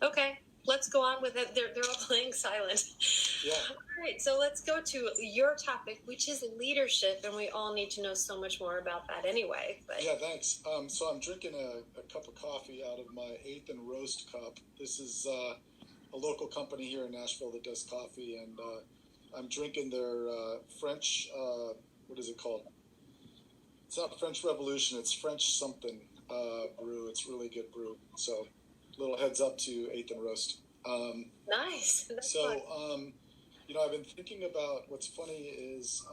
Okay, let's go on with it. They're all playing silent. Yeah. All right, so let's go to your topic, which is leadership, and we all need to know so much more about that anyway. But Yeah, thanks. So I'm drinking a cup of coffee out of my Eighth and Roast cup. This is a local company here in Nashville that does coffee, and I'm drinking their French, what is it called? It's not French Revolution, it's French something brew. It's really good brew. So little heads up to Eighth and Roast. Nice. So, I've been thinking about what's funny is,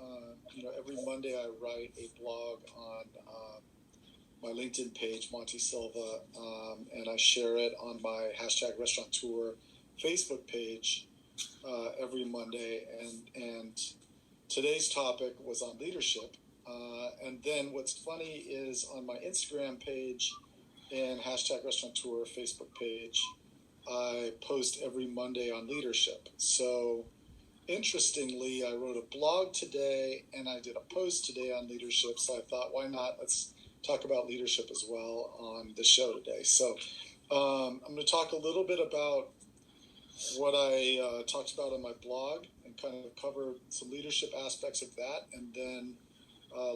every Monday I write a blog on my LinkedIn page, Monte Silva, and I share it on my #Restaurateur Facebook page every Monday. And today's topic was on leadership. And then what's funny is on my Instagram page and #Restaurateur Facebook page, I post every Monday on leadership. So interestingly, I wrote a blog today and I did a post today on leadership. So I thought, why not? Let's talk about leadership as well on the show today. So I'm going to talk a little bit about what I talked about on my blog and kind of cover some leadership aspects of that. And then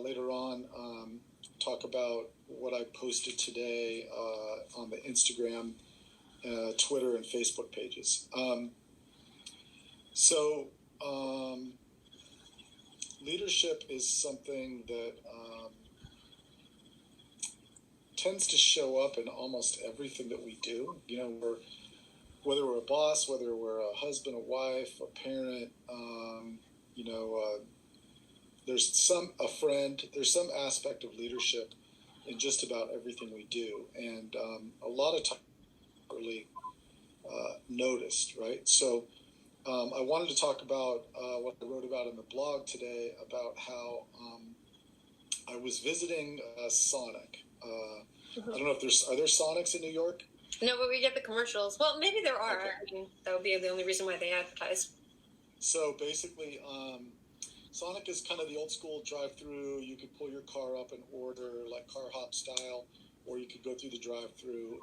later on, talk about what I posted today on the Instagram, Twitter, and Facebook pages. Leadership is something that tends to show up in almost everything that we do. Whether we're a boss, whether we're a husband, a wife, a parent, there's a friend, there's some aspect of leadership in just about everything we do. And a lot of times really noticed, right? So I wanted to talk about what I wrote about in the blog today about how I was visiting Sonic. I don't know if are there Sonics in New York? No, but we get the commercials. Well, maybe there are. Okay. I mean, that would be the only reason why they advertise. So basically, Sonic is kind of the old school drive-through. You could pull your car up and order like car hop style, or you could go through the drive-through.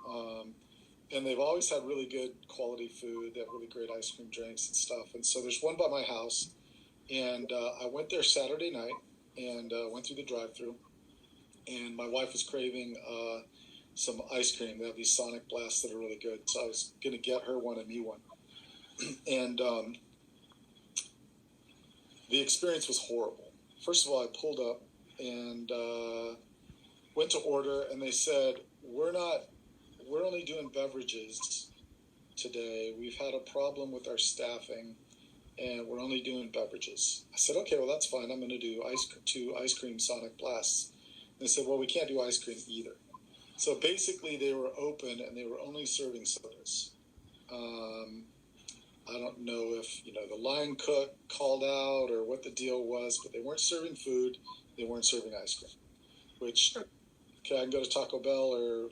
And they've always had really good quality food. They have really great ice cream drinks and stuff. And so there's one by my house. And I went there Saturday night and went through the drive-through. And my wife was craving some ice cream. They have these Sonic Blasts that are really good. So I was going to get her one and me one. And the experience was horrible. First of all, I pulled up and went to order. And they said, we're only doing beverages today. We've had a problem with our staffing, and we're only doing beverages. I said, okay, well, that's fine. I'm going to do two ice cream Sonic Blasts. And they said, well, we can't do ice cream either. So basically, they were open, and they were only serving sodas. I don't know if, the line cook called out or what the deal was, but they weren't serving food. They weren't serving ice cream, which, okay, I can go to Taco Bell or,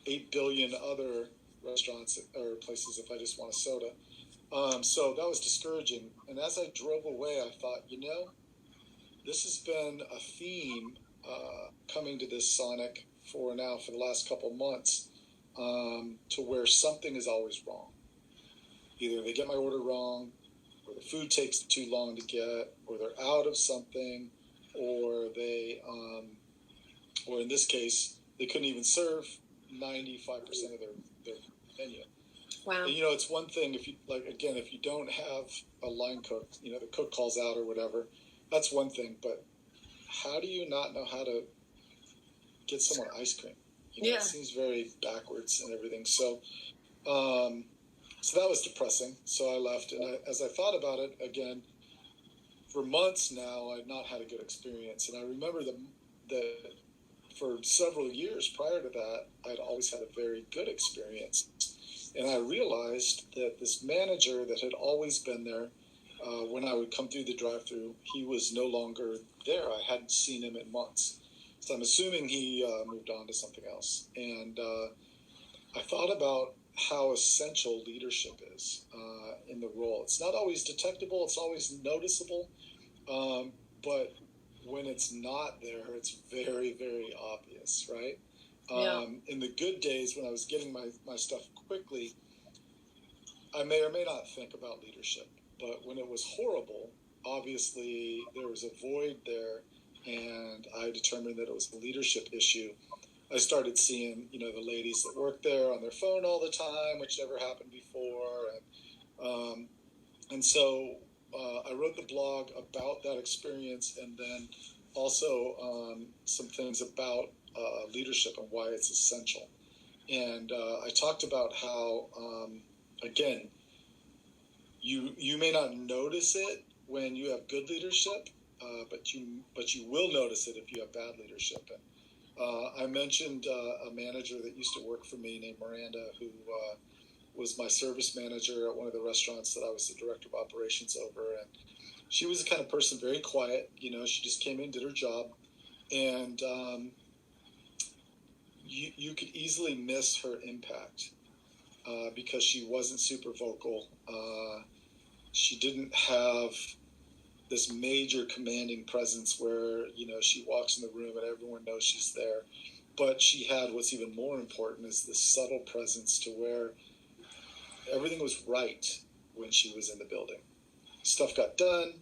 8 billion other restaurants or places if I just want a soda. So that was discouraging. And as I drove away, I thought, this has been a theme coming to this Sonic for the last couple months, to where something is always wrong. Either they get my order wrong, or the food takes too long to get, or they're out of something, or they, or in this case, they couldn't even serve 95% of their menu. Wow. And, it's one thing if you don't have a line cook, the cook calls out or whatever, that's one thing. But how do you not know how to get someone ice cream? It seems very backwards and everything. So, so that was depressing. So I left, and as I thought about it again, for months now, I've not had a good experience. And I remember that for several years prior to that, I'd always had a very good experience. And I realized that this manager that had always been there when I would come through the drive-thru, he was no longer there. I hadn't seen him in months. So I'm assuming he moved on to something else. And I thought about how essential leadership is in the role. It's not always detectable. It's always noticeable. But when it's not there, it's very, very obvious, right? In the good days when I was getting my stuff quickly, I may or may not think about leadership, but when it was horrible, obviously there was a void there, and I determined that it was a leadership issue. I started seeing, the ladies that work there on their phone all the time, which never happened before, and so I wrote the blog about that experience, and then also some things about leadership and why it's essential. And I talked about how, again, you may not notice it when you have good leadership, but you will notice it if you have bad leadership. And I mentioned a manager that used to work for me named Miranda, who was my service manager at one of the restaurants that I was the director of operations over. And she was the kind of person, very quiet. She just came in, did her job, and you could easily miss her impact because she wasn't super vocal. She didn't have this major commanding presence where she walks in the room and everyone knows she's there. But she had what's even more important is this subtle presence to where everything was right when she was in the building. Stuff got done,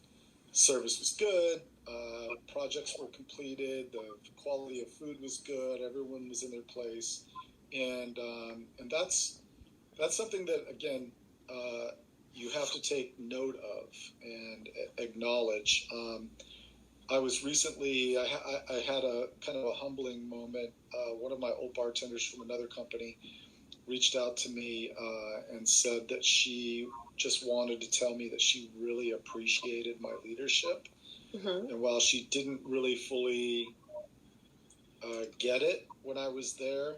service was good, projects were completed, the quality of food was good, everyone was in their place, and that's something that, again, you have to take note of and acknowledge. I was recently, I had a kind of a humbling moment. One of my old bartenders from another company reached out to me and said that she just wanted to tell me that she really appreciated my leadership. Mm-hmm. And while she didn't really fully get it when I was there,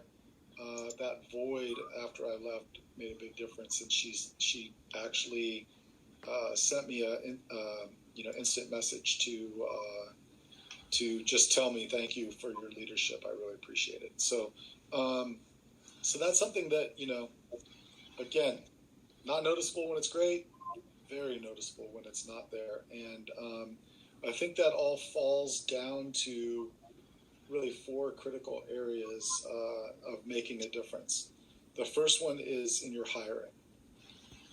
that void after I left made a big difference. And she actually sent me a instant message to just tell me thank you for your leadership. I really appreciate it. So so that's something that, again, not noticeable when it's great, very noticeable when it's not there. And I think that all falls down to really 4 critical areas of making a difference. The first one is in your hiring.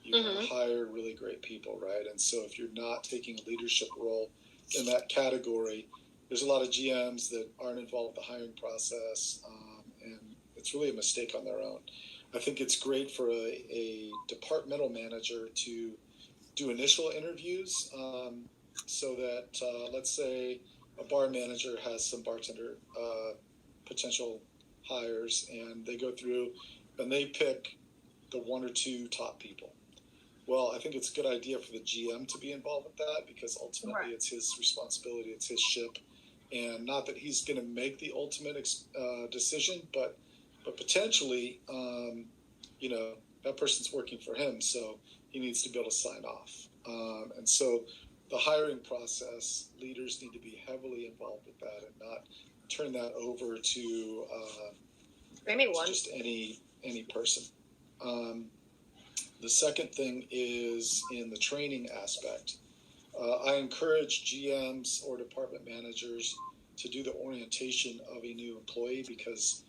You want to hire really great people, right? And so if you're not taking a leadership role in that category, there's a lot of GMs that aren't involved in the hiring process, and it's really a mistake on their own. I think it's great for a departmental manager to do initial interviews so that, let's say, a bar manager has some bartender potential hires, and they go through and they pick the 1 or 2 top people. Well, I think it's a good idea for the GM to be involved with that because ultimately It's his responsibility, it's his ship, and not that he's going to make the ultimate decision, but potentially, that person's working for him, so he needs to be able to sign off. And so the hiring process, leaders need to be heavily involved with that and not turn that over to anyone, just any person. The second thing is in the training aspect. I encourage GMs or department managers to do the orientation of a new employee because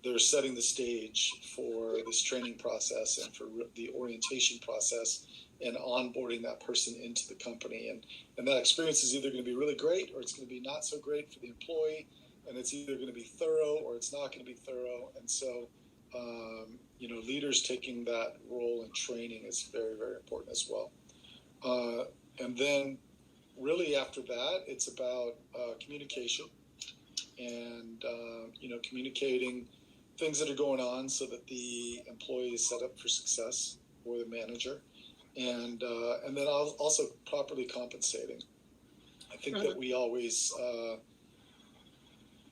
they're setting the stage for this training process and for the orientation process and onboarding that person into the company. And that experience is either going to be really great or it's going to be not so great for the employee, and it's either going to be thorough or it's not going to be thorough. And so, leaders taking that role in training is very, very important as well. And then really after that, it's about communication and, communicating things that are going on so that the employee is set up for success, or the manager, and then also properly compensating. I think that we always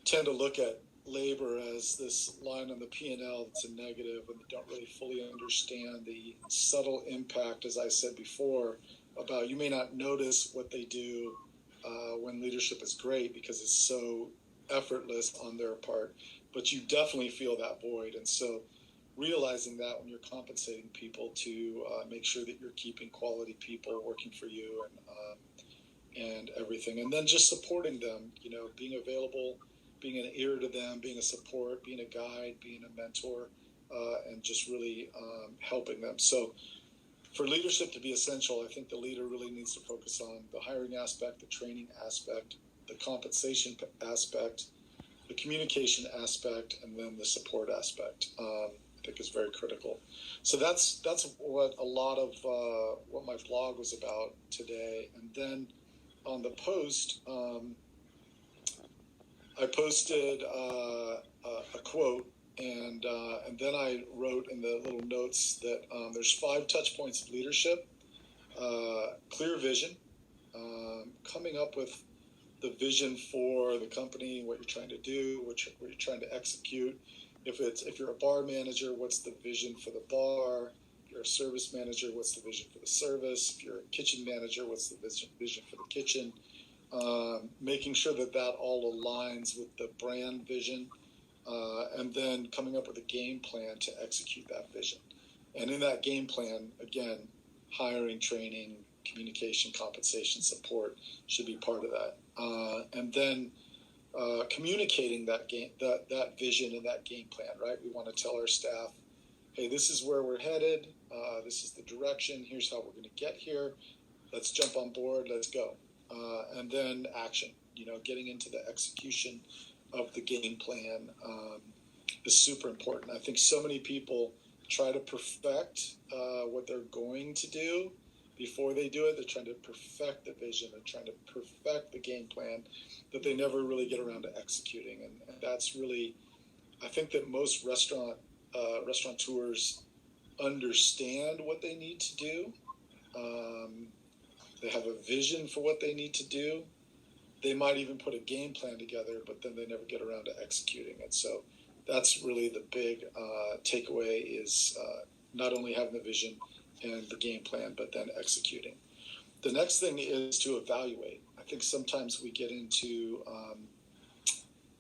tend to look at labor as this line on the P&L that's a negative, and they don't really fully understand the subtle impact, as I said before, about you may not notice what they do when leadership is great because it's so effortless on their part, but you definitely feel that void. And so realizing that when you're compensating people to make sure that you're keeping quality people working for you and everything, and then just supporting them, being available, being an ear to them, being a support, being a guide, being a mentor, and just really helping them. So for leadership to be essential, I think the leader really needs to focus on the hiring aspect, the training aspect, the compensation aspect, the communication aspect, and then the support aspect. I think is very critical. So that's what a lot of what my blog was about today. And then on the post, I posted a quote, and then I wrote in the little notes that there's 5 touch points of leadership: clear vision, coming up with the vision for the company, what you're trying to do, what you're trying to execute. If you're a bar manager, what's the vision for the bar? If you're a service manager, what's the vision for the service? If you're a kitchen manager, what's the vision for the kitchen? Making sure that all aligns with the brand vision, and then coming up with a game plan to execute that vision. And in that game plan, again, hiring, training, communication, compensation, support should be part of that. And then communicating that vision and that game plan, right? We want to tell our staff, hey, this is where we're headed. This is the direction. Here's how we're going to get here. Let's jump on board. Let's go. And then action, getting into the execution of the game plan is super important. I think so many people try to perfect what they're going to do before they do it. They're trying to perfect the vision. They're trying to perfect the game plan that they never really get around to executing. And that's really, I think that most restaurateurs understand what they need to do. They have a vision for what they need to do. They might even put a game plan together, but then they never get around to executing it. So that's really the big takeaway is not only having the vision and the game plan, but then executing. The next thing is to evaluate. I think sometimes we get into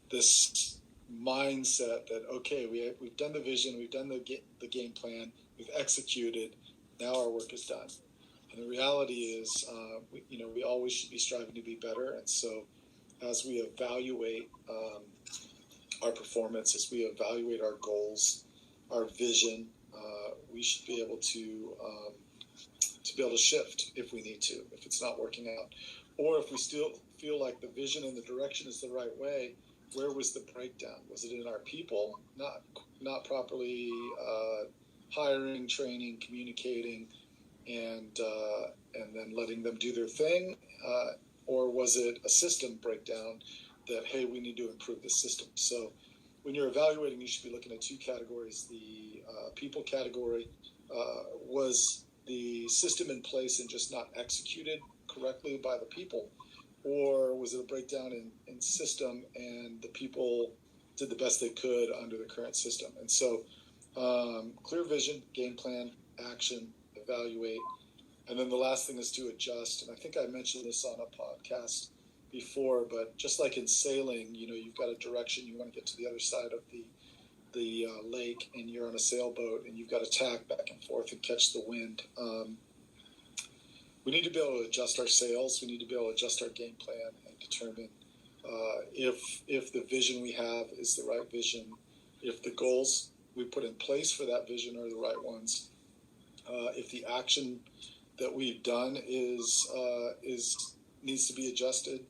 this mindset that, okay, we've done the vision, we've done the game plan, we've executed, now our work is done. And the reality is, we always should be striving to be better. And so as we evaluate our performance, as we evaluate our goals, our vision, we should be able to shift if we need to, if it's not working out. Or if we still feel like the vision and the direction is the right way, where was the breakdown? Was it in our people, not properly hiring, training, communicating, and then letting them do their thing, or was it a system breakdown that, hey, we need to improve the system? So when you're evaluating, you should be looking at 2 categories. The people category, was the system in place and just not executed correctly by the people, or was it a breakdown in system and the people did the best they could under the current system? And so clear vision, game plan, action, evaluate. And then the last thing is to adjust. And I think I mentioned this on a podcast before, but just like in sailing, you've got a direction, you want to get to the other side of the lake, and you're on a sailboat and you've got to tack back and forth and catch the wind. We need to be able to adjust our sails. We need to be able to adjust our game plan and determine if the vision we have is the right vision, if the goals we put in place for that vision are the right ones, if the action that we've done needs to be adjusted,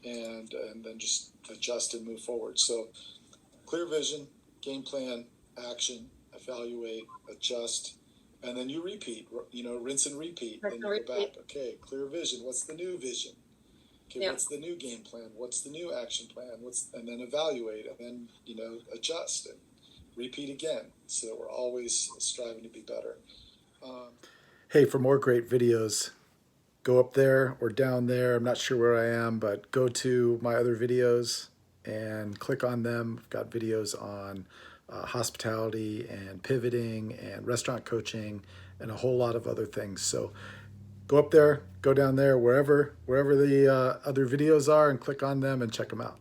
and then just adjust and move forward. So clear vision, game plan, action, evaluate, adjust, and then you repeat, rinse and repeat. Then you go back. Okay, clear vision. What's the new vision? Okay, What's the new game plan? What's the new action plan? And then evaluate, and then, adjust and repeat again. So we're always striving to be better. Hey, for more great videos, go up there or down there. I'm not sure where I am, but go to my other videos and click on them. I've got videos on hospitality and pivoting and restaurant coaching and a whole lot of other things. So go up there, go down there, wherever the other videos are, and click on them and check them out.